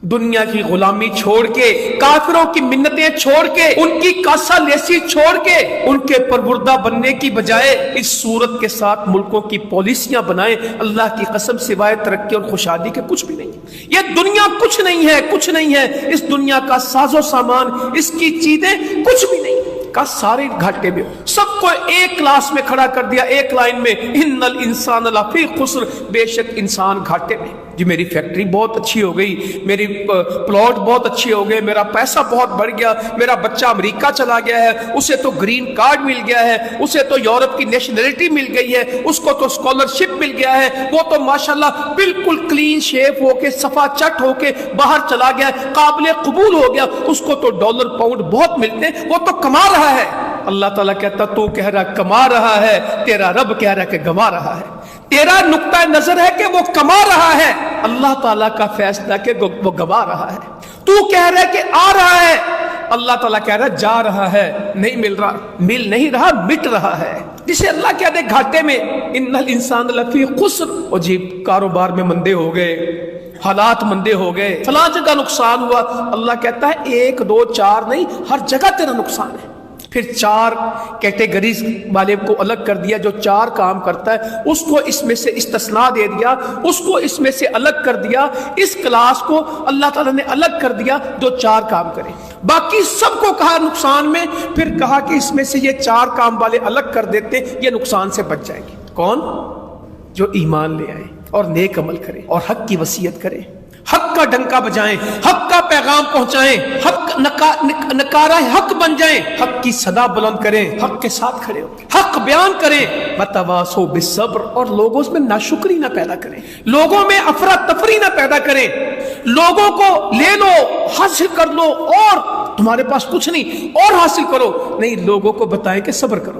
दुनिया की गुलामी छोड़ के, काफिरों की मिन्नतें छोड़ के, उनकी कासा लेसी छोड़ के, उनके परवुर्दा बनने की बजाय इस सूरत के साथ मुल्कों की पॉलिसियां बनाएं, अल्लाह की कसम सिवाय तरक्की और खुशहाली के कुछ भी नहीं। ये दुनिया कुछ नहीं है, कुछ नहीं है। इस दुनिया का साजो सामान, इसकी चीजें कुछ भी नहीं का सारे घाटे में। सबको एक क्लास में खड़ा कर दिया, एक लाइन में, इन्नल इंसान लफी खुस्र, बेशक इंसान घाटे में। जी मेरी फैक्ट्री बहुत अच्छी हो गई, मेरी प्लॉट बहुत अच्छे हो गए, मेरा पैसा बहुत बढ़ गया, मेरा बच्चा अमेरिका चला गया है, उसे तो ग्रीन कार्ड मिल गया है, उसे तो यूरोप की नेशनलिटी मिल गई है, उसको तो स्कॉलरशिप मिल गया है, वो तो माशाल्लाह बिल्कुल क्लीन शेप होके, सफा चट होके बाहर चला गया, काबिल कबूल हो गया, उसको तो डॉलर पाउंड बहुत मिलते हैं, वो तो कमा रहा है। अल्लाह ताला कहता तू कह रहा कमा रहा है, तेरा रब कह रहा कि गमा रहा है। तेरा नुक्ता नजर है कि वो कमा रहा है, अल्लाह ताला का फैसला कि वो गवा रहा है। तू कह रहा है कि आ रहा है, अल्लाह ताला कह रहा है जा रहा है, नहीं मिल रहा, मिल नहीं रहा, मिट रहा है। जिसे अल्लाह कह दे घाटे में, इन्नल इंसान लफी खुस्र, और जी कारोबार में मंदे हो गए, हालात मंदे हो गए, फलां जगह नुकसान हुआ, अल्लाह कहता है 1 2 4 नहीं, हर जगह तेरा नुकसान है। फिर 4 कैटेगरीज वाले को अलग कर दिया, जो 4 काम करता है उसको इसमें से इस्तिस्ना दे दिया, उसको इसमें से अलग कर दिया। इस क्लास को अल्लाह ताला ने अलग कर दिया जो 4 काम करे, बाकी सबको कहा नुकसान में। फिर कहा कि इसमें से ये 4 काम वाले अलग कर देते, ये नुकसान से बच जाएंगे। कौन? जो ईमान ले आए और नेक अमल करे और हक की वसीयत करे, हक का डंका बजाएं, हक का पैगाम पहुंचाएं, हक नकारा हक बन जाएं, हक की सदा बुलंद करें, हक के साथ खड़े हो, हक बयान करें, वतवासो बिस्सब्र, और लोगों में नाशुक्री ना पैदा करें, लोगों में अफरा तफरी ना पैदा करें। लोगों को ले लो, हासिल कर लो, और तुम्हारे पास कुछ नहीं और हासिल करो, नहीं, लोगों को बताएं कि सब्र करो।